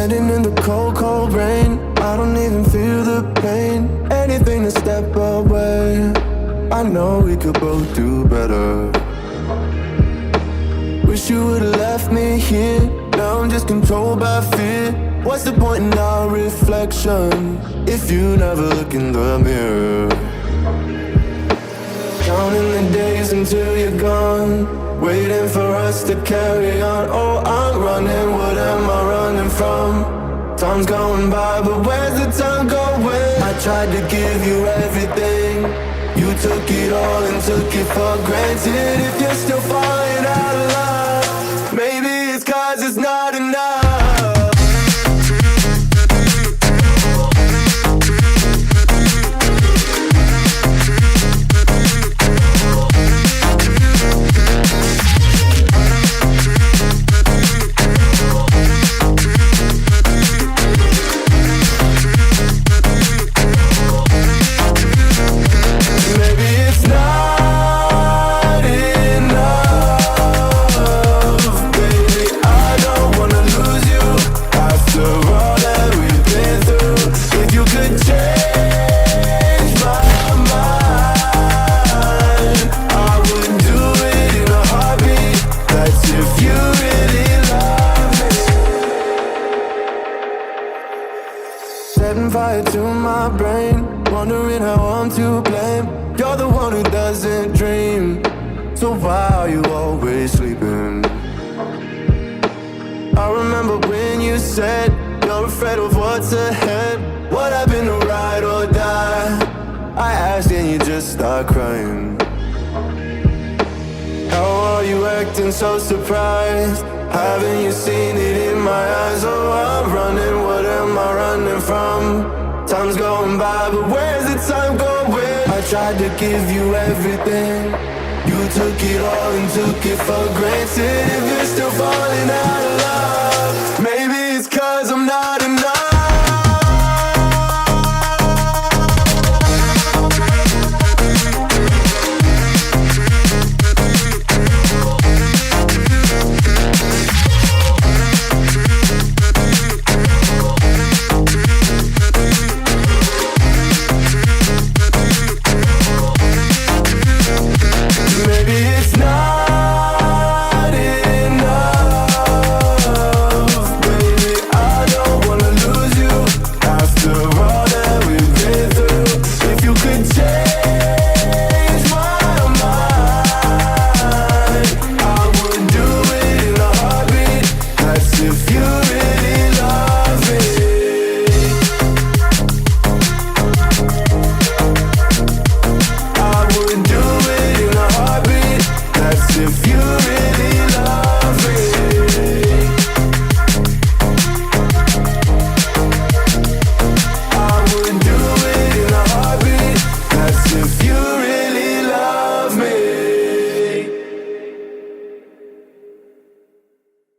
Standing in the cold, cold rain, I don't even feel the pain. Anything to step away, I know we could both do better. Wish you would've left me here. Now I'm just controlled by fear. What's the point in our reflection if you never look in the mirror? Counting the days until you're gone, waiting for us to carry on. Oh, I'm running, what am I running from? Time's going by, but where's the time going? I tried to give you everything, you took it all and took it for granted. If you're still falling out of love, maybe it's 'cause it's not enough. Setting fire to my brain, wondering how I'm to blame. You're the one who doesn't dream, so why are you always sleeping? I remember when you said you're afraid of what's ahead. What happened to ride or die? I asked and you just start crying. How are you acting so surprised? Haven't you seen it in my eyes? Oh, I'm running, what am I running from? Time's going by, but where's the time going? I tried to give you everything, you took it all and took it for granted. If you're still falling out of love,